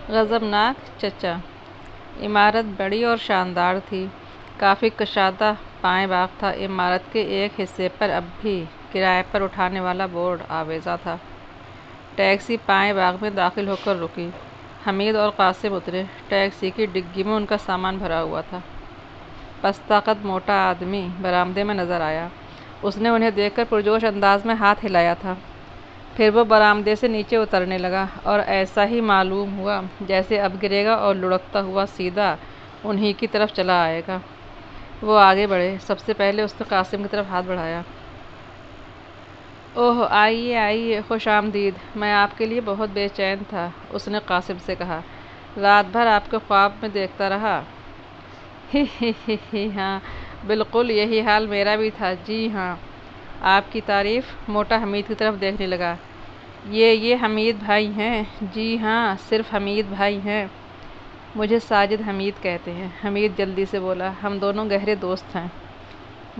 غضبناک چچا۔ عمارت بڑی اور شاندار تھی، کافی کشادہ پائیں باغ تھا۔ عمارت کے ایک حصے پر اب بھی کرائے پر اٹھانے والا بورڈ آویزاں تھا۔ ٹیکسی پائیں باغ میں داخل ہو کر رکی۔ حمید اور قاسم اترے۔ ٹیکسی کی ڈگی میں ان کا سامان بھرا ہوا تھا۔ پستہ قد موٹا آدمی برآمدے میں نظر آیا۔ اس نے انہیں دیکھ کر پرجوش انداز میں ہاتھ ہلایا تھا۔ پھر وہ برآمدے سے نیچے اترنے لگا اور ایسا ہی معلوم ہوا جیسے اب گرے گا اور لڑھکتا ہوا سیدھا انہی کی طرف چلا آئے گا۔ وہ آگے بڑھے۔ سب سے پہلے اس نے قاسم کی طرف ہاتھ بڑھایا۔ اوہ، آئیے آئیے، خوش آمدید۔ میں آپ کے لیے بہت بے چین تھا، اس نے قاسم سے کہا۔ رات بھر آپ کو خواب میں دیکھتا رہا۔ ہی ہی ہی ہی، ہاں بالکل یہی حال میرا بھی تھا، جی ہاں۔ آپ کی تعریف؟ موٹا حمید کی طرف دیکھنے لگا۔ یہ حمید بھائی ہیں؟ جی ہاں، صرف حمید بھائی ہیں۔ مجھے ساجد حمید کہتے ہیں، حمید جلدی سے بولا۔ ہم دونوں گہرے دوست ہیں۔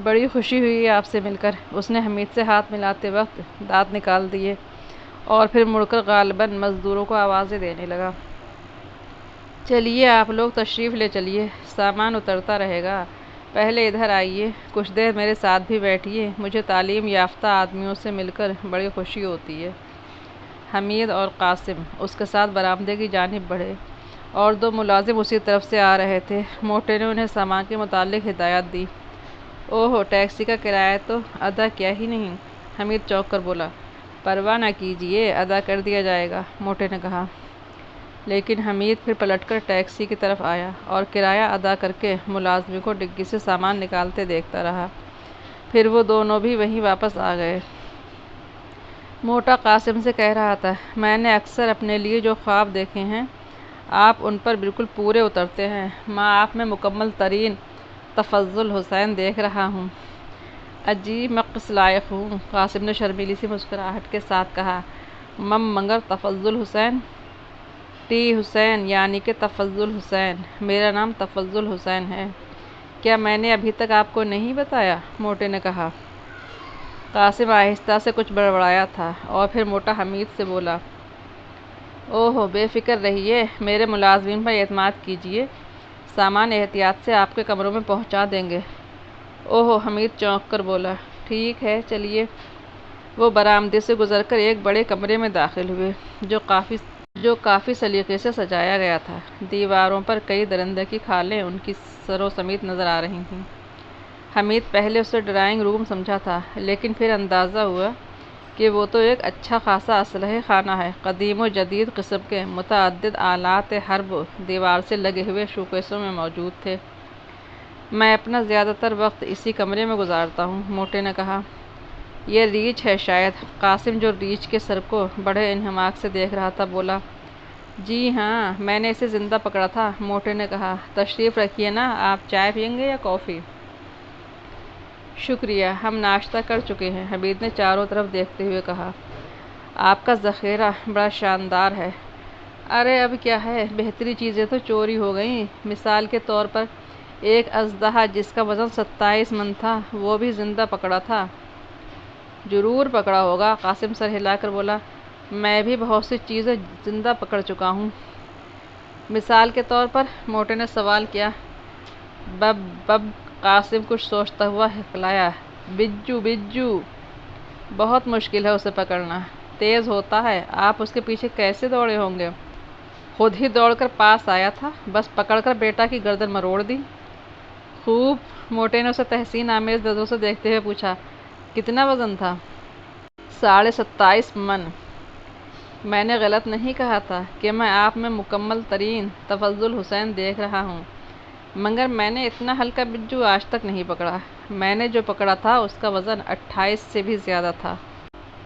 بڑی خوشی ہوئی آپ سے مل کر۔ اس نے حمید سے ہاتھ ملاتے وقت دانت نکال دیے اور پھر مڑ کر غالباً مزدوروں کو آوازیں دینے لگا۔ چلیے آپ لوگ تشریف لے چلیے، سامان اترتا رہے گا۔ پہلے ادھر آئیے، کچھ دیر میرے ساتھ بھی بیٹھیے، مجھے تعلیم یافتہ آدمیوں سے مل کر بڑی خوشی ہوتی ہے۔ حمید اور قاسم اس کے ساتھ برآمدے کی جانب بڑھے اور دو ملازم اسی طرف سے آ رہے تھے۔ موٹے نے انہیں سامان کے متعلق ہدایات دی۔ اوہ، ٹیکسی کا کرایہ تو ادا کیا ہی نہیں، حمید چونک کر بولا۔ پرواہ نہ کیجیے، ادا کر دیا جائے گا، موٹے نے کہا۔ لیکن حمید پھر پلٹ کر ٹیکسی کی طرف آیا اور کرایہ ادا کر کے ملازم کو ڈگی سے سامان نکالتے دیکھتا رہا۔ پھر وہ دونوں بھی وہیں واپس آ گئے۔ موٹا قاسم سے کہہ رہا تھا، میں نے اکثر اپنے لیے جو خواب دیکھے ہیں، آپ ان پر بالکل پورے اترتے ہیں۔ میں آپ میں مکمل ترین تفضل حسین دیکھ رہا ہوں۔ عجیب مقص لائق ہوں، قاسم نے شرمیلی سی مسکراہٹ کے ساتھ کہا۔ مگر تفضل حسین؟ ٹی حسین، یعنی کہ تفضل حسین۔ میرا نام تفضل حسین ہے۔ کیا میں نے ابھی تک آپ کو نہیں بتایا؟ موٹے نے کہا۔ قاسم آہستہ سے کچھ بڑبڑایا تھا اور پھر موٹا حمید سے بولا۔ اوہ، بے فکر رہیے، میرے ملازمین پر اعتماد کیجیے، سامان احتیاط سے آپ کے کمروں میں پہنچا دیں گے۔ اوہ، حمید چونک کر بولا۔ ٹھیک ہے، چلیے۔ وہ برآمدے سے گزر کر ایک بڑے کمرے میں داخل ہوئے جو کافی سلیقے سے سجایا گیا تھا۔ دیواروں پر کئی درندے کی کھالیں ان کی سروں سمیت نظر آ رہی تھیں۔ حمید پہلے اسے ڈرائنگ روم سمجھا تھا، لیکن پھر اندازہ ہوا کہ وہ تو ایک اچھا خاصا اسلحہ خانہ ہے۔ قدیم و جدید قسم کے متعدد آلات حرب دیوار سے لگے ہوئے شوکیسوں میں موجود تھے۔ میں اپنا زیادہ تر وقت اسی کمرے میں گزارتا ہوں، موٹے نے کہا۔ یہ ریچھ ہے شاید، قاسم جو ریچھ کے سر کو بڑے انہماک سے دیکھ رہا تھا بولا۔ جی ہاں، میں نے اسے زندہ پکڑا تھا، موٹے نے کہا۔ تشریف رکھیے نا، آپ چائے پئیں گے یا کافی؟ شکریہ، ہم ناشتہ کر چکے ہیں، حمید نے چاروں طرف دیکھتے ہوئے کہا۔ آپ کا ذخیرہ بڑا شاندار ہے۔ ارے اب کیا ہے، بہتری چیزیں تو چوری ہو گئیں۔ مثال کے طور پر ایک اژدہا جس کا وزن 27 من تھا، وہ بھی زندہ پکڑا تھا۔ ضرور پکڑا ہوگا، قاسم سر ہلا کر بولا۔ میں بھی بہت سی چیزیں زندہ پکڑ چکا ہوں۔ مثال کے طور پر، موٹے نے سوال کیا۔ بب قاسم کچھ سوچتا ہوا ہکلایا۔ بجو بجو، بہت مشکل ہے اسے پکڑنا، تیز ہوتا ہے، آپ اس کے پیچھے کیسے دوڑے ہوں گے؟ خود ہی دوڑ کر پاس آیا تھا، بس پکڑ کر بیٹا کی گردن مروڑ دی۔ خوب، موٹے نے اسے تحسین آمیز نظروں سے دیکھتے ہوئے پوچھا۔ کتنا وزن تھا؟ 27.5 من۔ میں نے غلط نہیں کہا تھا کہ میں آپ میں مکمل ترین تفضل حسین دیکھ رہا ہوں، مگر میں نے اتنا ہلکا بجو آج تک نہیں پکڑا۔ میں نے جو پکڑا تھا اس کا وزن 28 سے بھی زیادہ تھا۔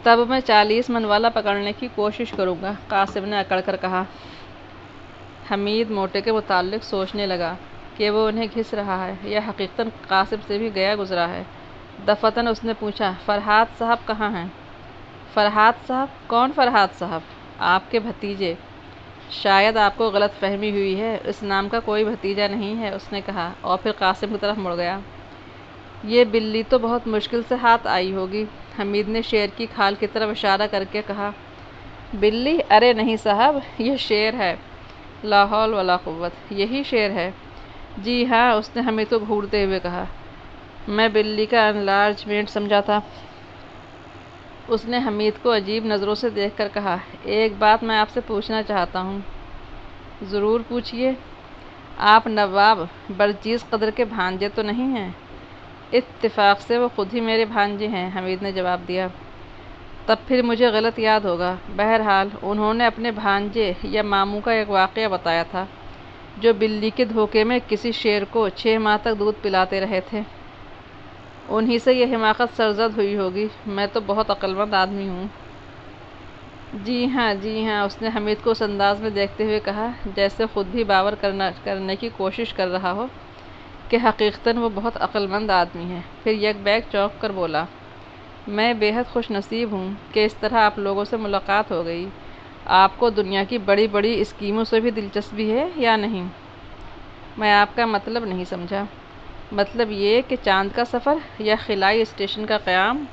تب میں 40 من والا پکڑنے کی کوشش کروں گا، قاسم نے اکڑ کر کہا۔ حمید موٹے کے متعلق سوچنے لگا کہ وہ انہیں گھس رہا ہے یا حقیقتاً قاسم سے بھی گیا گزرا ہے۔ دفعتاً اس نے پوچھا، فرحات صاحب کہاں ہیں؟ فرحات صاحب؟ کون فرحات صاحب؟ آپ کے بھتیجے۔ شاید آپ کو غلط فہمی ہوئی ہے، اس نام کا کوئی بھتیجا نہیں ہے، اس نے کہا اور پھر قاسم کی طرف مڑ گیا۔ یہ بلی تو بہت مشکل سے ہاتھ آئی ہوگی، حمید نے شیر کی کھال کی طرف اشارہ کر کے کہا۔ بلی؟ ارے نہیں صاحب، یہ شیر ہے۔ لا حول ولا قوت، یہی شعر ہے؟ جی ہاں، اس نے حمید کو گھورتے ہوئے کہا۔ میں بلی کا انلارجمنٹ سمجھا تھا۔ اس نے حمید کو عجیب نظروں سے دیکھ کر کہا، ایک بات میں آپ سے پوچھنا چاہتا ہوں۔ ضرور پوچھیے۔ آپ نواب برجیز قدر کے بھانجے تو نہیں ہیں؟ اتفاق سے وہ خود ہی میرے بھانجے ہیں، حمید نے جواب دیا۔ تب پھر مجھے غلط یاد ہوگا۔ بہرحال انہوں نے اپنے بھانجے یا ماموں کا ایک واقعہ بتایا تھا، جو بلی کے دھوکے میں کسی شیر کو 6 ماہ تک دودھ پلاتے رہے تھے۔ انہی سے یہ حماقت سرزد ہوئی ہوگی۔ میں تو بہت عقل مند آدمی ہوں۔ جی ہاں، جی ہاں، اس نے حمید کو اس انداز میں دیکھتے ہوئے کہا جیسے خود بھی باور کرنے کی کوشش کر رہا ہو کہ حقیقتاً وہ بہت عقل مند آدمی ہے۔ پھر یک بیک چونک کر بولا، میں بے حد خوش نصیب ہوں کہ اس طرح آپ لوگوں سے ملاقات ہو گئی۔ آپ کو دنیا کی بڑی بڑی اسکیموں سے بھی دلچسپی ہے یا نہیں؟ میں آپ کا مطلب نہیں سمجھا۔ مطلب یہ کہ چاند کا سفر یا خلائی اسٹیشن کا قیام؟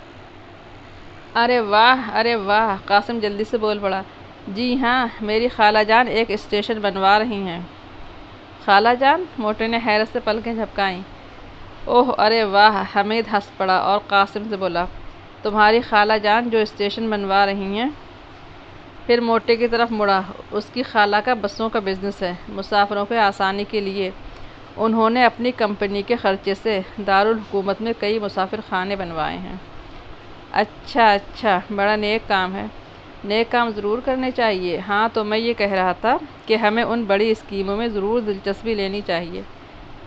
ارے واہ، ارے واہ، قاسم جلدی سے بول پڑا۔ جی ہاں، میری خالہ جان ایک اسٹیشن بنوا رہی ہیں۔ خالہ جان؟ موٹے نے حیرت سے پلکیں جھپکائیں۔ اوہ، ارے واہ، حمید ہنس پڑا اور قاسم سے بولا، تمہاری خالہ جان جو اسٹیشن بنوا رہی ہیں؟ پھر موٹے کی طرف مڑا۔ اس کی خالہ کا بسوں کا بزنس ہے۔ مسافروں کے آسانی کے لیے انہوں نے اپنی کمپنی کے خرچے سے دارالحکومت میں کئی مسافر خانے بنوائے ہیں۔ اچھا اچھا، بڑا نیک کام ہے۔ نیک کام ضرور کرنے چاہیے۔ ہاں، تو میں یہ کہہ رہا تھا کہ ہمیں ان بڑی اسکیموں میں ضرور دلچسپی لینی چاہیے۔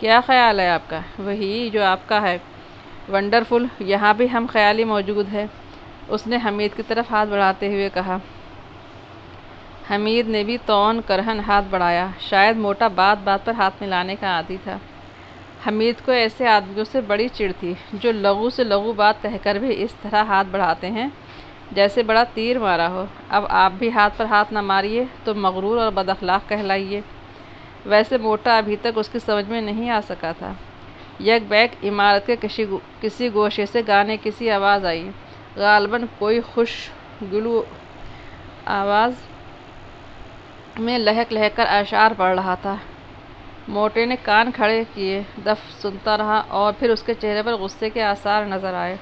کیا خیال ہے آپ کا؟ وہی جو آپ کا ہے۔ ونڈرفل، یہاں بھی ہم خیالی موجود ہے، اس نے حمید کی طرف ہاتھ بڑھاتے ہوئے کہا۔ حمید نے بھی تون کرہن ہاتھ بڑھایا۔ شاید موٹا بات بات پر ہاتھ ملانے کا عادی تھا۔ حمید کو ایسے آدمیوں سے بڑی چڑ تھی جو لغو سے لغو بات کہہ کر بھی اس طرح ہاتھ بڑھاتے ہیں جیسے بڑا تیر مارا ہو۔ اب آپ بھی ہاتھ پر ہاتھ نہ ماریے تو مغرور اور بد اخلاق کہلائیے۔ ویسے موٹا ابھی تک اس کی سمجھ میں نہیں آ سکا تھا۔ یک بیک عمارت کے کسی گوشے سے گانے کی سی آواز آئی، غالباً کوئی خوشگلو آواز میں لہک لہک کر اشعار پڑھ رہا تھا۔ موٹے نے کان کھڑے کیے، دف سنتا رہا اور پھر اس کے چہرے پر غصے کے آثار نظر آئے۔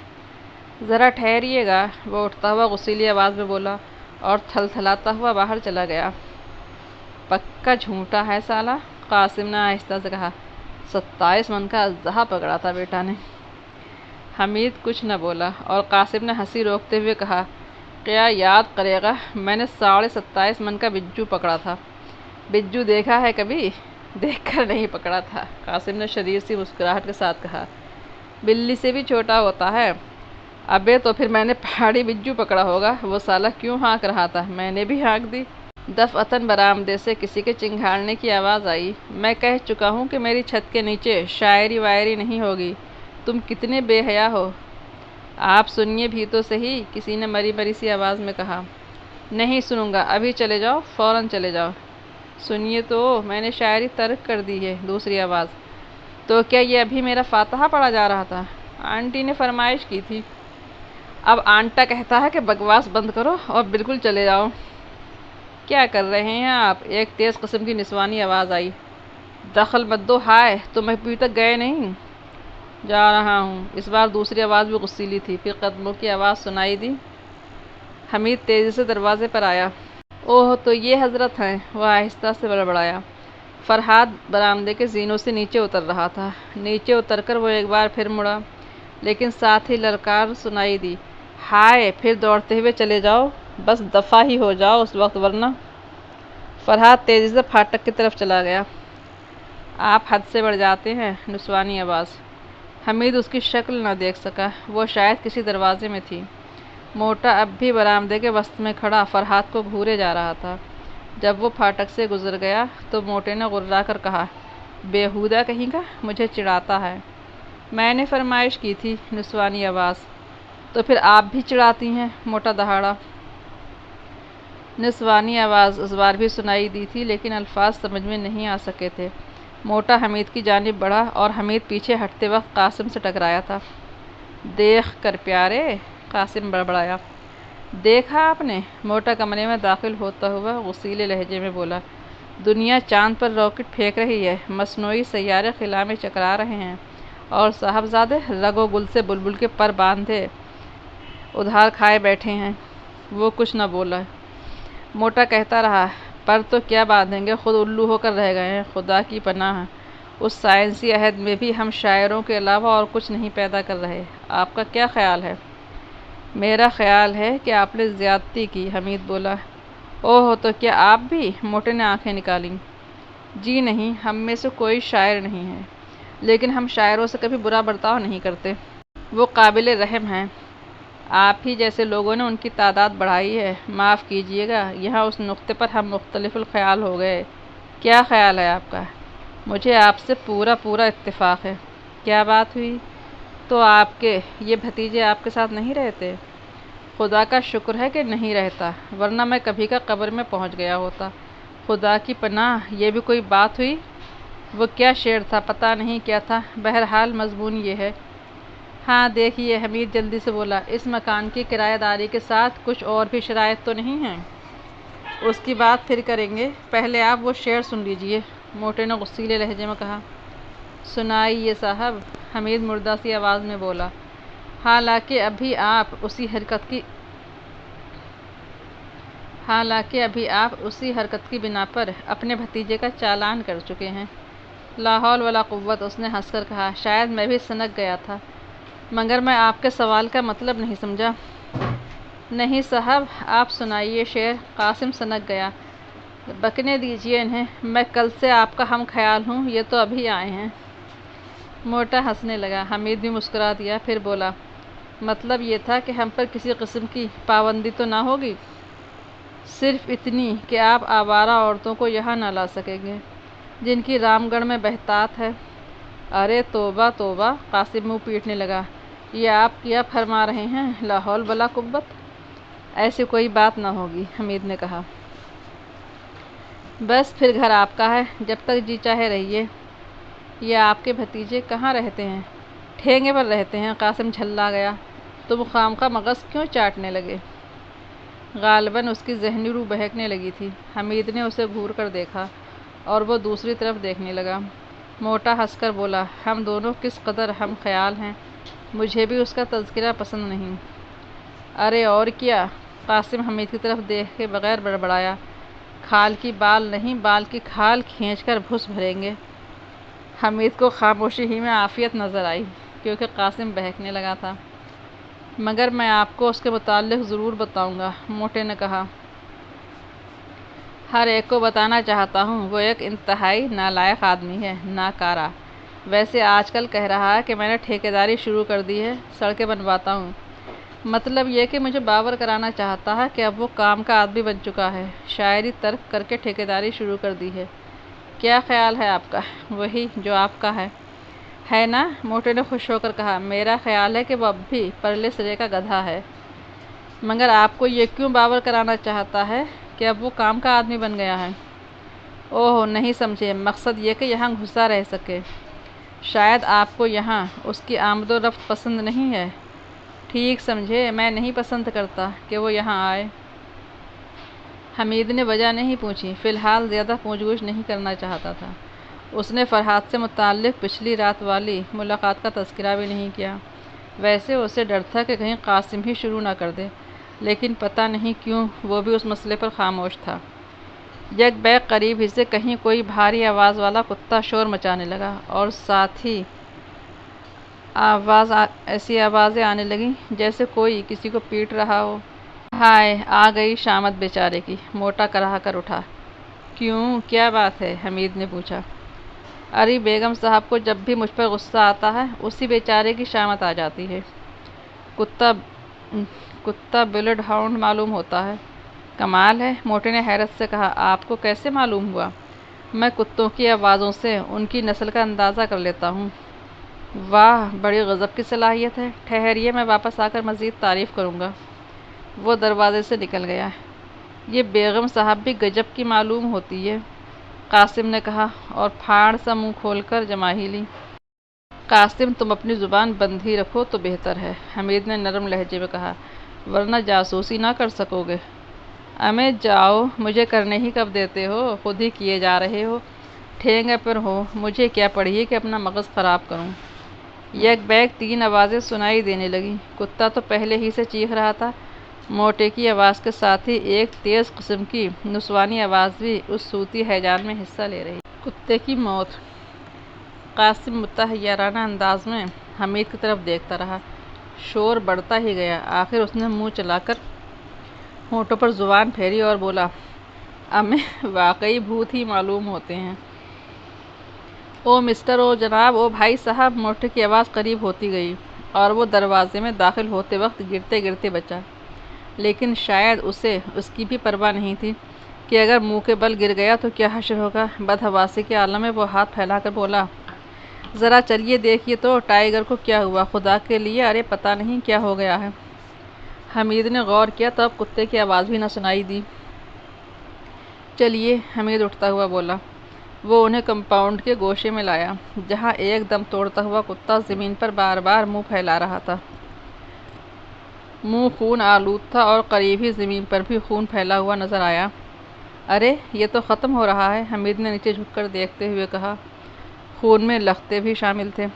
ذرا ٹھہریے گا، وہ اٹھتا ہوا غصیلی آواز میں بولا اور تھل تھلاتا ہوا باہر چلا گیا۔ پکا جھوٹا ہے سالہ، قاسم نے آہستہ سے کہا۔ 27 من کا اژدہا پکڑا تھا بیٹا نے۔ حمید کچھ نہ بولا اور قاسم نے ہنسی روکتے ہوئے کہا، کیا یاد کرے گا، میں نے 27.5 من کا بجو پکڑا تھا۔ بجو دیکھا ہے کبھی؟ دیکھ کر نہیں پکڑا تھا، قاسم نے شریر سی مسکراہٹ کے ساتھ کہا۔ بلی سے بھی چھوٹا ہوتا ہے؟ ابے تو پھر میں نے پہاڑی بجو پکڑا ہوگا۔ وہ سالہ کیوں ہانک رہا تھا، میں نے بھی ہانک دی۔ دفعتاً برآمدے سے کسی کے چنگھاڑنے کی آواز آئی۔ میں کہہ چکا ہوں کہ میری چھت کے نیچے شاعری وائری نہیں ہوگی۔ تم کتنے بے حیا ہو۔ آپ سنیے بھی تو صحیح، کسی نے مری مری سی آواز میں کہا۔ نہیں سنوں گا، ابھی چلے جاؤ، فوراً چلے جاؤ۔ سنیے تو، میں نے شاعری ترک کر دی ہے، دوسری آواز۔ تو کیا یہ ابھی میرا فاتحہ پڑھا جا رہا تھا؟ آنٹی نے فرمائش کی تھی۔ اب آنٹا کہتا ہے کہ بکواس بند کرو اور بالکل چلے جاؤ۔ کیا کر رہے ہیں آپ؟ ایک تیز قسم کی نسوانی آواز آئی۔ دخل مت دو، ہائے، تم ابھی تک گئے نہیں؟ جا رہا ہوں۔ اس بار دوسری آواز بھی غصیلی تھی۔ پھر قدموں کی آواز سنائی دی۔ حمید تیزی سے دروازے پر آیا۔ اوہ، تو یہ حضرت ہیں، وہ آہستہ سے بڑبڑایا۔ فرحاد برآمدے کے زینوں سے نیچے اتر رہا تھا۔ نیچے اتر کر وہ ایک بار پھر مڑا، لیکن ساتھ ہی للکار سنائی دی، ہائے، پھر دوڑتے ہوئے چلے جاؤ، بس دفع ہی ہو جاؤ اس وقت ورنہ۔ فرحاد تیزی سے پھاٹک کی طرف چلا گیا۔ آپ حد سے بڑھ جاتے ہیں، نسوانی آواز۔ حمید اس کی شکل نہ دیکھ سکا، وہ شاید کسی دروازے میں تھی۔ موٹا اب بھی برآمدے کے وسط میں کھڑا فرحاد کو گھورے جا رہا تھا۔ جب وہ پھاٹک سے گزر گیا تو موٹے نے غرا کر کہا، بیہودہ کہیں کا، مجھے چڑھاتا ہے۔ میں نے فرمائش کی تھی، نسوانی آواز۔ تو پھر آپ بھی چڑھاتی ہیں، موٹا دہاڑا۔ نسوانی آواز اس بار بھی سنائی دی تھی، لیکن الفاظ سمجھ میں نہیں آ سکے تھے۔ موٹا حمید کی جانب بڑھا اور حمید پیچھے ہٹتے وقت قاسم سے ٹکرایا تھا۔ دیکھ کر پیارے، قاسم بڑبڑایا۔ دیکھا آپ نے؟ موٹا کمرے میں داخل ہوتا ہوا غصیلے لہجے میں بولا۔ دنیا چاند پر راکٹ پھینک رہی ہے، مصنوعی سیارے خلا میں چکرا رہے ہیں، اور صاحبزادے رگ و گل سے بلبل کے پر باندھے ادھار کھائے بیٹھے ہیں۔ وہ کچھ نہ بولا۔ موٹا کہتا رہا، پر تو کیا باندھیں گے، خود الو ہو کر رہ گئے ہیں۔ خدا کی پناہ، اس سائنسی عہد میں بھی ہم شاعروں کے علاوہ اور کچھ نہیں پیدا کر رہے۔ آپ کا کیا خیال ہے؟ میرا خیال ہے کہ آپ نے زیادتی کی، حمید بولا۔ اوہ، تو کیا آپ بھی؟ موٹے نے آنکھیں نکالیں۔ جی نہیں، ہم میں سے کوئی شاعر نہیں ہے، لیکن ہم شاعروں سے کبھی برا برتاؤ نہیں کرتے۔ وہ قابل رحم ہیں۔ آپ ہی جیسے لوگوں نے ان کی تعداد بڑھائی ہے۔ معاف کیجیے گا، یہاں اس نقطے پر ہم مختلف الخیال ہو گئے۔ کیا خیال ہے آپ کا؟ مجھے آپ سے پورا اتفاق ہے۔ کیا بات ہوئی؟ تو آپ کے یہ بھتیجے آپ کے ساتھ نہیں رہتے؟ خدا کا شکر ہے کہ نہیں رہتا، ورنہ میں کبھی کا قبر میں پہنچ گیا ہوتا۔ خدا کی پناہ، یہ بھی کوئی بات ہوئی؟ وہ کیا شعر تھا، پتہ نہیں کیا تھا، بہرحال مضمون یہ ہے۔ ہاں دیکھیے، حمید جلدی سے بولا، اس مکان کی کرایہ داری کے ساتھ کچھ اور بھی شرائط تو نہیں ہیں؟ اس کی بات پھر کریں گے، پہلے آپ وہ شعر سن لیجیے، موٹے نے غصیلے لہجے میں کہا۔ سنائیے صاحب، حمید مردہ سی آواز میں بولا۔ حالانکہ ابھی آپ اسی حرکت کی بنا پر اپنے بھتیجے کا چالان کر چکے ہیں۔ لا حول ولا قوت، اس نے ہنس کر کہا۔ شاید میں بھی سنک گیا تھا، مگر میں آپ کے سوال کا مطلب نہیں سمجھا۔ نہیں صاحب، آپ سنائیے شعر۔ قاسم سنک گیا۔ بکنے دیجیے انہیں، میں کل سے آپ کا ہم خیال ہوں، یہ تو ابھی آئے ہیں۔ موٹا ہنسنے لگا۔ حمید بھی مسکرا دیا، پھر بولا، مطلب یہ تھا کہ ہم پر کسی قسم کی پابندی تو نہ ہوگی؟ صرف اتنی کہ آپ آوارہ عورتوں کو یہاں نہ لا سکیں گے، جن کی رام گڑھ میں بہتات ہے۔ ارے توبہ توبہ، قاسم منہ پیٹنے لگا۔ یہ آپ کیا فرما رہے ہیں، لا حول ولا قوت؟ ایسی کوئی بات نہ ہوگی، حمید نے کہا۔ بس پھر گھر آپ کا ہے، جب تک جی چاہے رہیے۔ یہ آپ کے بھتیجے کہاں رہتے ہیں؟ ٹھینگے پر رہتے ہیں، قاسم جھلا گیا۔ تم خواہ مغز کیوں چاٹنے لگے؟ غالباً اس کی ذہنی روح بہکنے لگی تھی۔ حمید نے اسے گھور کر دیکھا، اور وہ دوسری طرف دیکھنے لگا۔ موٹا ہنس کر بولا، ہم دونوں کس قدر ہم خیال ہیں، مجھے بھی اس کا تذکرہ پسند نہیں۔ ارے اور کیا؟ قاسم حمید کی طرف دیکھے بغیر بڑبڑایا۔ کھال کی بال نہیں، بال کی کھال کھینچ کر بھس بھریں گے۔ حمید کو خاموشی ہی میں عافیت نظر آئی، کیونکہ قاسم بہکنے لگا تھا۔ مگر میں آپ کو اس کے متعلق ضرور بتاؤں گا، موٹے نے کہا۔ ہر ایک کو بتانا چاہتا ہوں، وہ ایک انتہائی نالائق آدمی ہے، ناکارہ۔ ویسے آج کل کہہ رہا ہے کہ میں نے ٹھیکیداری شروع کر دی ہے، سڑکیں بنواتا ہوں۔ مطلب یہ کہ مجھے باور کرانا چاہتا ہے کہ اب وہ کام کا آدمی بن چکا ہے، شاعری ترک کر کے ٹھیکیداری شروع کر دی ہے۔ کیا خیال ہے آپ کا؟ وہی جو آپ کا ہے نا؟ موٹے نے خوش ہو کر کہا۔ میرا خیال ہے کہ وہ اب بھی پرلے سرے کا گدھا ہے۔ مگر آپ کو یہ کیوں باور کرانا چاہتا ہے کہ اب وہ کام کا آدمی بن گیا ہے؟ اوہ نہیں سمجھے، مقصد یہ کہ یہاں گھسا رہ سکے۔ شاید آپ کو یہاں اس کی آمد و رفت پسند نہیں ہے۔ ٹھیک سمجھے، میں نہیں پسند کرتا کہ وہ یہاں آئے۔ حمید نے وجہ نہیں پوچھی، فی الحال زیادہ پوچھ گچھ نہیں کرنا چاہتا تھا۔ اس نے فرحات سے متعلق پچھلی رات والی ملاقات کا تذکرہ بھی نہیں کیا۔ ویسے اسے ڈر تھا کہ کہیں قاسم ہی شروع نہ کر دے، لیکن پتہ نہیں کیوں وہ بھی اس مسئلے پر خاموش تھا۔ یک بیک قریب ہی سے کہیں کوئی بھاری آواز والا کتا شور مچانے لگا، اور ساتھ ہی ایسی آوازیں آنے لگیں جیسے کوئی کسی کو پیٹ رہا ہو۔ ہائے، آ گئی شامت بیچارے کی، موٹا کراہ کر اٹھا۔ کیوں، کیا بات ہے؟ حمید نے پوچھا۔ ارے بیگم صاحب کو جب بھی مجھ پر غصہ آتا ہے، اسی بیچارے کی شامت آ جاتی ہے۔ کتا بلڈ ہاؤنڈ معلوم ہوتا ہے۔ کمال ہے، موٹے نے حیرت سے کہا۔ آپ کو کیسے معلوم ہوا؟ میں کتوں کی آوازوں سے ان کی نسل کا اندازہ کر لیتا ہوں۔ واہ، بڑی غضب کی صلاحیت ہے۔ ٹھہریے، میں واپس آ کر مزید تعریف کروں گا۔ وہ دروازے سے نکل گیا۔ یہ بیگم صاحب بھی گجب کی معلوم ہوتی ہے، قاسم نے کہا، اور پھاڑ سا منہ کھول کر جما ہی لی۔ قاسم، تم اپنی زبان بند ہی رکھو تو بہتر ہے، حمید نے نرم لہجے میں کہا، ورنہ جاسوسی نہ کر سکو گے۔ امے جاؤ، مجھے کرنے ہی کب دیتے ہو، خود ہی کیے جا رہے ہو، ٹھینگے پر ہو، مجھے کیا پڑی ہے کہ اپنا مغز خراب کروں۔ یک بیک 3 آوازیں سنائی دینے لگیں۔ کتا تو پہلے ہی سے چیخ رہا تھا، موٹے کی آواز کے ساتھ ہی ایک تیز قسم کی نسوانی آواز بھی اس صوتی ہیجان میں حصہ لے رہی۔ کتے کی موت۔ قاسم متحیرانہ انداز میں حمید کی طرف دیکھتا رہا۔ شور بڑھتا ہی گیا۔ آخر اس نے منہ چلا کر ہونٹوں پر زبان پھیری اور بولا، امیں واقعی بھوت ہی معلوم ہوتے ہیں۔ او مسٹر، او جناب، او بھائی صاحب۔ موٹے کی آواز قریب ہوتی گئی اور وہ دروازے میں داخل ہوتے وقت گرتے گرتے بچا، لیکن شاید اسے اس کی بھی پرواہ نہیں تھی کہ اگر منہ کے بل گر گیا تو کیا حشر ہوگا۔ بدحواسی کے عالم میں وہ ہاتھ پھیلا کر بولا، ذرا چلیے دیکھیے تو ٹائیگر کو کیا ہوا، خدا کے لیے، ارے پتہ نہیں کیا ہو گیا ہے۔ حمید نے غور کیا تو اب کتے کی آواز بھی نہ سنائی دی۔ چلیے، حمید اٹھتا ہوا بولا۔ وہ انہیں کمپاؤنڈ کے گوشے میں لایا، جہاں ایک دم توڑتا ہوا کتا زمین پر بار بار منہ پھیلا رہا تھا۔ منہ خون آلود تھا اور قریب ہی زمین پر بھی خون پھیلا ہوا نظر آیا۔ ارے یہ تو ختم ہو رہا ہے، حمید نے نیچے جھک کر دیکھتے ہوئے کہا۔ خون میں لختے بھی شامل تھے۔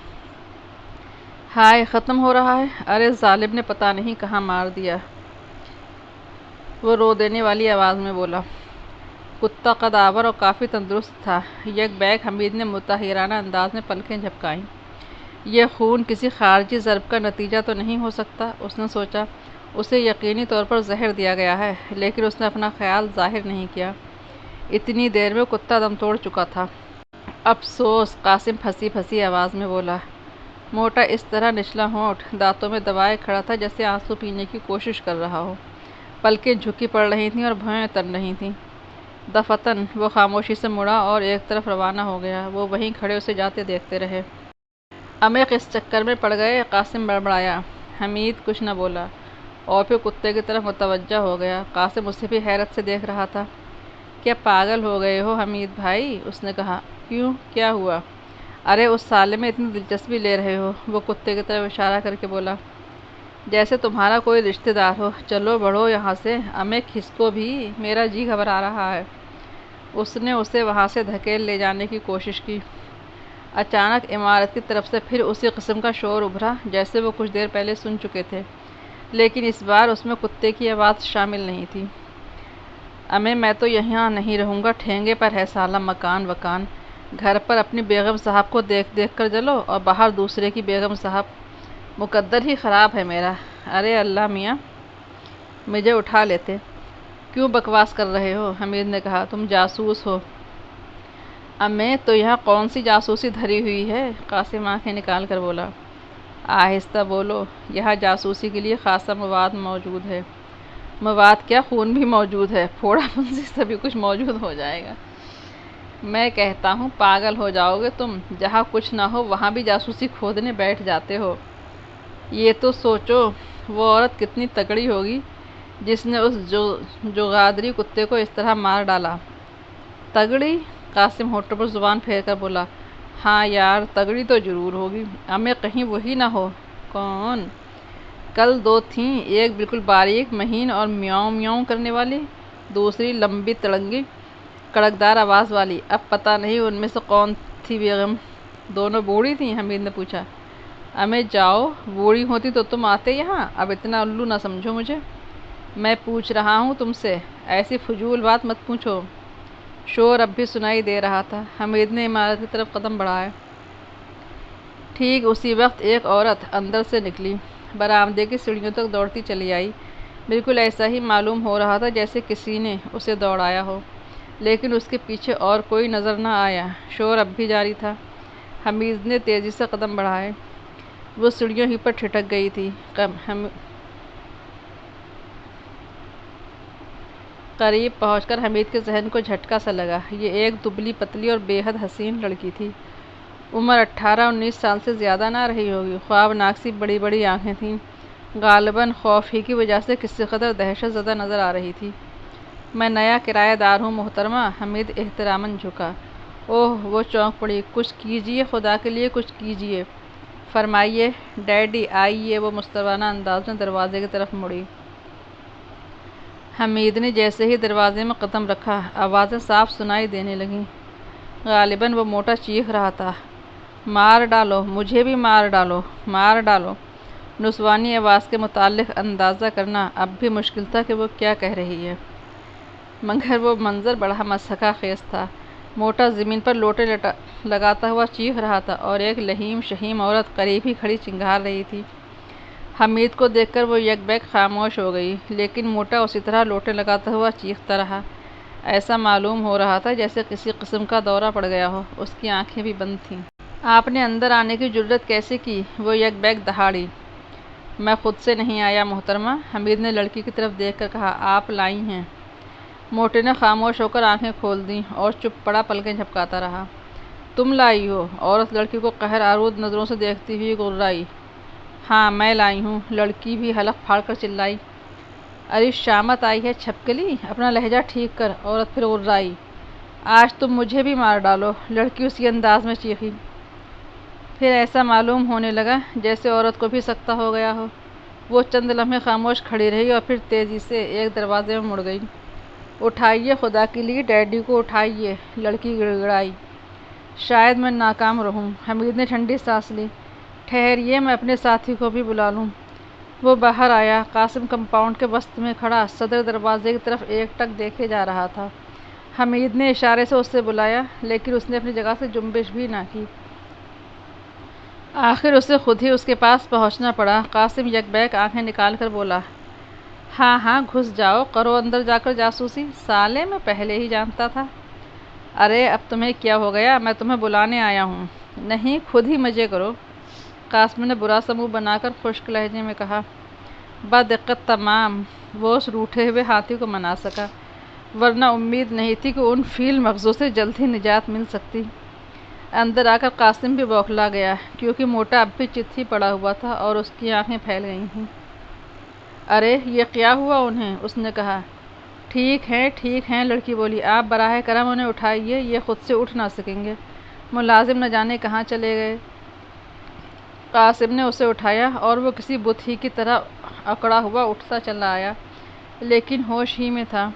ہائے، ختم ہو رہا ہے، ارے ظالم نے پتہ نہیں کہاں مار دیا، وہ رو دینے والی آواز میں بولا۔ کتا قدآور اور کافی تندرست تھا۔ یک بیک حمید نے متحیرانہ انداز میں پلکیں جھپکائیں۔ یہ خون کسی خارجی ضرب کا نتیجہ تو نہیں ہو سکتا، اس نے سوچا۔ اسے یقینی طور پر زہر دیا گیا ہے، لیکن اس نے اپنا خیال ظاہر نہیں کیا۔ اتنی دیر میں کتا دم توڑ چکا تھا۔ افسوس، قاسم پھنسی پھنسی آواز میں بولا۔ موٹا اس طرح نچلا ہونٹ دانتوں میں دبائے کھڑا تھا جیسے آنسو پینے کی کوشش کر رہا ہو۔ پلکیں جھکی پڑ رہی تھیں اور بھویں تن رہی تھیں۔ دفتن وہ خاموشی سے مڑا اور ایک طرف روانہ ہو گیا۔ وہ وہیں کھڑے اسے جاتے دیکھتے رہے۔ امیں کس چکر میں پڑ گئے، قاسم بڑبڑایا۔ حمید کچھ نہ بولا اور پھر کتے کی طرف متوجہ ہو گیا۔ قاسم اسے بھی حیرت سے دیکھ رہا تھا۔ کیا پاگل ہو گئے ہو حمید بھائی، اس نے کہا۔ کیوں، کیا ہوا؟ ارے اس سالے میں اتنی دلچسپی لے رہے ہو، وہ کتے کی طرف اشارہ کر کے بولا، جیسے تمہارا کوئی رشتہ دار ہو۔ چلو بڑھو یہاں سے، امیں کھسکو بھی، میرا جی گھبرا رہا ہے۔ اس نے اسے وہاں سے دھکیل لے جانے کی کوشش کی۔ اچانک عمارت کی طرف سے پھر اسی قسم کا شور ابھرا جیسے وہ کچھ دیر پہلے سن چکے تھے، لیکن اس بار اس میں کتے کی آواز شامل نہیں تھی۔ امیں میں تو یہاں نہیں رہوں گا، ٹھینگے پر ہے سالہ مکان وکان، گھر پر اپنی بیگم صاحب کو دیکھ دیکھ کر جلو اور باہر دوسرے کی بیگم صاحب، مقدر ہی خراب ہے میرا۔ ارے اللہ میاں، مجھے اٹھا لیتے۔ کیوں بکواس کر رہے ہو، حمید نے کہا، تم جاسوس ہو۔ امیں تو یہاں کون سی جاسوسی دھری ہوئی ہے، قاسم آنکھیں نکال کر بولا۔ آہستہ بولو، یہاں جاسوسی کے لیے خاصا مواد موجود ہے۔ مواد کیا، خون بھی موجود ہے، پھوڑا پھنسی سبھی کچھ موجود ہو جائے گا۔ میں کہتا ہوں پاگل ہو جاؤ گے تم، جہاں کچھ نہ ہو وہاں بھی جاسوسی کھودنے بیٹھ جاتے ہو۔ یہ تو سوچو وہ عورت کتنی تگڑی ہوگی جس نے اس جوغادری کتے کو اس طرح مار ڈالا۔ تگڑی، قاسم ہونٹوں پر زبان پھیر کر بولا۔ ہاں یار، تگڑی تو ضرور ہوگی، امیں کہیں وہی نہ ہو۔ کون؟ کل 2 تھیں، ایک بالکل باریک مہین اور میاؤں میاؤں کرنے والی، دوسری لمبی تڑنگی کڑکدار آواز والی۔ اب پتہ نہیں ان میں سے کون تھی بیگم۔ دونوں بوڑھی تھیں، حمید نے پوچھا۔ امیں جاؤ، بوڑھی ہوتی تو تم آتے یہاں، اب اتنا الو نہ سمجھو مجھے۔ میں پوچھ رہا ہوں تم سے، ایسی فضول بات مت پوچھو۔ شور اب بھی سنائی دے رہا تھا۔ حمید نے عمارت کی طرف قدم بڑھائے۔ ٹھیک اسی وقت ایک عورت اندر سے نکلی، برآمدے کی سیڑھیوں تک دوڑتی چلی آئی۔ بالکل ایسا ہی معلوم ہو رہا تھا جیسے کسی نے اسے دوڑایا ہو، لیکن اس کے پیچھے اور کوئی نظر نہ آیا۔ شور اب بھی جاری تھا۔ حمید نے تیزی سے قدم بڑھائے۔ وہ سیڑھیوں ہی پر ٹھٹک گئی تھی۔ قریب پہنچ کر حمید کے ذہن کو جھٹکا سا لگا۔ یہ ایک دبلی پتلی اور بے حد حسین لڑکی تھی۔ عمر 18-19 سال سے زیادہ نہ رہی ہوگی۔ خوابناک سی بڑی بڑی آنکھیں تھیں، غالباً خوف ہی کی وجہ سے کسی قدر دہشت زدہ نظر آ رہی تھی۔ میں نیا کرایہ دار ہوں محترمہ، حمید احتراماً جھکا۔ اوہ، وہ چونک پڑی۔ کچھ کیجیے، خدا کے لیے کچھ کیجیے۔ فرمائیے ڈیڈی، آئیے۔ وہ مستانہ انداز میں دروازے کی طرف مڑی۔ حمید نے جیسے ہی دروازے میں قدم رکھا آوازیں صاف سنائی دینے لگیں۔ غالباً وہ موٹا چیخ رہا تھا، مار ڈالو، مجھے بھی مار ڈالو، مار ڈالو۔ نسوانی آواز کے متعلق اندازہ کرنا اب بھی مشکل تھا کہ وہ کیا کہہ رہی ہے، مگر وہ منظر بڑا مسخرہ خیز تھا۔ موٹا زمین پر لوٹے لگاتا ہوا چیخ رہا تھا اور ایک لہیم شہیم عورت قریب ہی کھڑی چنگھار رہی تھی۔ حمید کو دیکھ کر وہ یک بیک خاموش ہو گئی، لیکن موٹا اسی طرح لوٹے لگاتا ہوا چیختا رہا۔ ایسا معلوم ہو رہا تھا جیسے کسی قسم کا دورہ پڑ گیا ہو۔ اس کی آنکھیں بھی بند تھیں۔ آپ نے اندر آنے کی جرأت کیسے کی؟ وہ یک بیک دہاڑی۔ میں خود سے نہیں آیا محترمہ، حمید نے لڑکی کی طرف دیکھ کر کہا، آپ لائی ہیں؟ موٹے نے خاموش ہو کر آنکھیں کھول دیں اور چپ پڑا پلکیں جھپکاتا رہا۔ تم لائی ہو؟ عورت لڑکی کو قہر آلود نظروں سے دیکھتی ہوئی گررائی۔ ہاں میں لائی ہوں، لڑکی بھی حلق پھاڑ کر چلائی۔ ارے شامت آئی ہے چھپکلی، اپنا لہجہ ٹھیک کر۔ عورت پھر گررائی۔ آج تم مجھے بھی مار ڈالو، لڑکی اسی انداز میں چیخی۔ پھر ایسا معلوم ہونے لگا جیسے عورت کو بھی سکتہ ہو گیا ہو۔ وہ چند لمحے خاموش کھڑی رہی اور پھر تیزی سے ایک دروازے میں مڑ گئی۔ اٹھائیے خدا کے لیے ڈیڈی کو اٹھائیے، لڑکی گڑ گڑائی۔ شاید میں ناکام رہوں۔ حمید نے ٹھنڈی سانس لی۔ ٹھہریے، میں اپنے ساتھی کو بھی بلا لوں۔ وہ باہر آیا۔ قاسم کمپاؤنڈ کے وسط میں کھڑا صدر دروازے کی طرف ایک ٹک دیکھے جا رہا تھا۔ حمید نے اشارے سے اسے بلایا، لیکن اس نے اپنی جگہ سے جنبش بھی نہ کی۔ آخر اسے خود ہی اس کے پاس پہنچنا پڑا۔ قاسم یک بیک آنکھیں نکال کر بولا، ہاں ہاں گھس جاؤ، کرو اندر جا کر جاسوسی، سالے میں پہلے ہی جانتا تھا۔ ارے اب تمہیں کیا ہو گیا؟ میں تمہیں بلانے آیا ہوں۔ نہیں، خود ہی مزے کرو، قاسم نے برا سا منہ بنا کر خشک لہجے میں کہا۔ بدعقت تمام، وہ اس روٹھے ہوئے ہاتھی کو منا سکا، ورنہ امید نہیں تھی کہ ان فیل مغزوں سے جلد ہی نجات مل سکتی۔ اندر آ کر قاسم بھی بوکھلا گیا، کیونکہ موٹا اب بھی چت ہی پڑا ہوا تھا اور اس کی آنکھیں پھیل گئی تھیں۔ ارے یہ کیا ہوا انہیں؟ اس نے کہا۔ ٹھیک ہیں، لڑکی بولی، آپ براہ کرم انہیں اٹھائیے، یہ خود سے اٹھ نہ سکیں گے، ملازم نہ جانے کہاں چلے گئے۔ قاسم نے اسے اٹھایا اور وہ کسی بت ہی کی طرح اکڑا ہوا اٹھتا چلا آیا، لیکن ہوش ہی میں تھا۔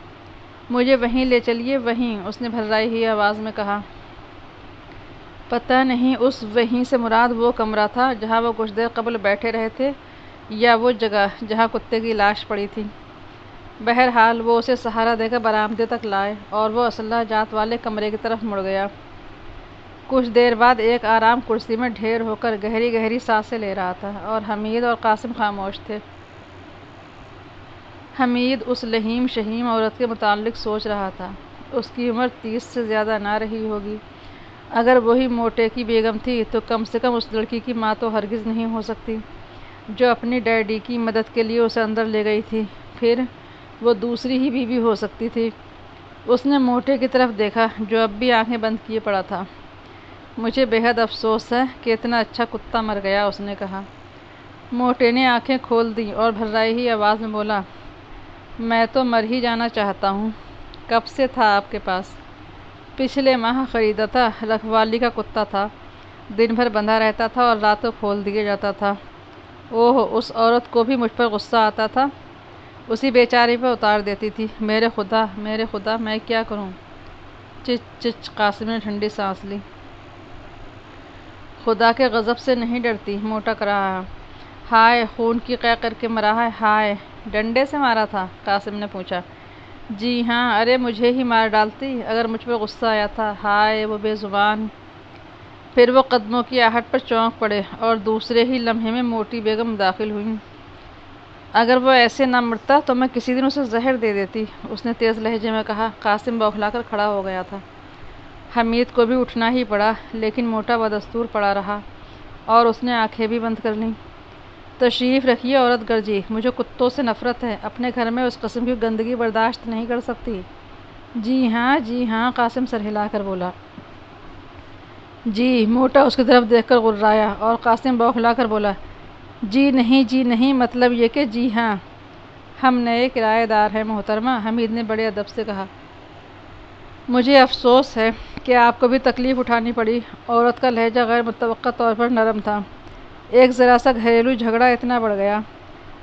مجھے وہیں لے چلیے، وہیں، اس نے بھررائی ہوئی آواز میں کہا۔ پتہ نہیں اس وہیں سے مراد وہ کمرہ تھا جہاں وہ کچھ دیر قبل بیٹھے رہے تھے، یا وہ جگہ جہاں کتے کی لاش پڑی تھی۔ بہرحال وہ اسے سہارا دے کر برآمدے تک لائے اور وہ اسلحہ جات والے کمرے کی طرف مڑ گیا۔ کچھ دیر بعد ایک آرام کرسی میں ڈھیر ہو کر گہری گہری سانسیں لے رہا تھا اور حمید اور قاسم خاموش تھے۔ حمید اس لہیم شہیم عورت کے متعلق سوچ رہا تھا۔ اس کی عمر 30 سے زیادہ نہ رہی ہوگی۔ اگر وہی موٹے کی بیگم تھی تو کم سے کم اس لڑکی کی ماں تو ہرگز نہیں ہو سکتی جو اپنی ڈیڈی کی مدد کے لیے اسے اندر لے گئی تھی۔ پھر وہ دوسری ہی بیوی ہو سکتی تھی۔ اس نے موٹے کی طرف دیکھا جو اب بھی آنکھیں بند کیے پڑا تھا۔ مجھے بے حد افسوس ہے کہ اتنا اچھا کتا مر گیا، اس نے کہا۔ موٹے نے آنکھیں کھول دیں اور بھررائی ہوئی آواز میں بولا، میں تو مر ہی جانا چاہتا ہوں۔ کب سے تھا آپ کے پاس؟ پچھلے ماہ خریدا تھا، رکھوالی کا کتا تھا، دن بھر بندھا رہتا تھا اور رات کو کھول دیا جاتا تھا۔ اوہ، اس عورت کو بھی مجھ پر غصہ آتا تھا، اسی بیچاری پر اتار دیتی تھی۔ میرے خدا، میں کیا کروں؟ چچ، قاسم نے ٹھنڈی سانس لی۔ خدا کے غضب سے نہیں ڈرتی، موٹا کہا۔ ہائے، خون کی قے کر کے مرا ہے، ہائے۔ ڈنڈے سے مارا تھا؟ قاسم نے پوچھا۔ جی ہاں، ارے مجھے ہی مار ڈالتی اگر مجھ پر غصہ آیا تھا، ہائے وہ بے زبان۔ پھر وہ قدموں کی آہٹ پر چونک پڑے اور دوسرے ہی لمحے میں موٹی بیگم داخل ہوئیں۔ اگر وہ ایسے نہ مرتا تو میں کسی دن اسے زہر دے دیتی، اس نے تیز لہجے میں کہا۔ قاسم بوکھلا کر کھڑا ہو گیا تھا۔ حمید کو بھی اٹھنا ہی پڑا، لیکن موٹا بدستور پڑا رہا اور اس نے آنکھیں بھی بند کر لیں۔ تشریف رکھیے، عورت گرجی، مجھے کتوں سے نفرت ہے، اپنے گھر میں اس قسم کی گندگی برداشت نہیں کر سکتی۔ جی ہاں، قاسم سر ہلا کر بولا۔ جی، موٹا اس کی طرف دیکھ کر گررایا اور قاسم بوکھلا کر بولا، جی نہیں، مطلب یہ کہ جی ہاں، ہم نئے کرایہ دار ہیں محترمہ، حمید نے بڑے ادب سے کہا۔ مجھے افسوس ہے کہ آپ کو بھی تکلیف اٹھانی پڑی۔ عورت کا لہجہ غیر متوقع طور پر نرم تھا۔ ایک ذرا سا گھریلو جھگڑا اتنا بڑھ گیا۔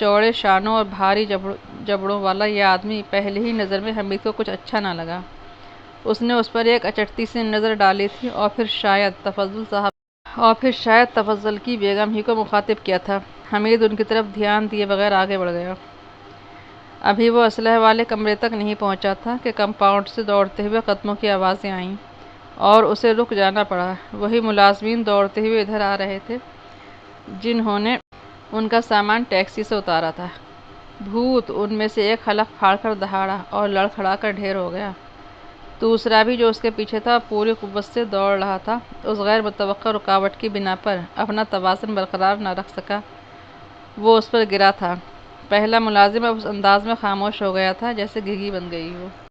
چوڑے شانوں اور بھاری جبڑوں والا یہ آدمی پہلی ہی نظر میں حمید کو کچھ اچھا نہ لگا۔ اس نے اس پر ایک اچٹتی سی نظر ڈالی تھی اور پھر شاید تفضل کی بیگم ہی کو مخاطب کیا تھا۔ حمید ان کی طرف دھیان دیے بغیر آگے بڑھ گیا۔ ابھی وہ اسلحے والے کمرے تک نہیں پہنچا تھا کہ کمپاؤنڈ سے دوڑتے ہوئے قدموں کی آوازیں آئیں اور اسے رک جانا پڑا۔ وہی ملازمین دوڑتے ہوئے ادھر آ رہے تھے جنہوں نے ان کا سامان ٹیکسی سے اتارا تھا۔ بھوت! ان میں سے ایک حلق پھاڑ کر دہاڑا اور لڑکھڑا کر ڈھیر ہو گیا۔ دوسرا بھی جو اس کے پیچھے تھا پوری قوت سے دوڑ رہا تھا۔ اس غیر متوقع رکاوٹ کی بنا پر اپنا توازن برقرار نہ رکھ سکا۔ وہ اس پر گرا تھا۔ پہلا ملازم اب اس انداز میں خاموش ہو گیا تھا جیسے گھگی بن گئی ہو۔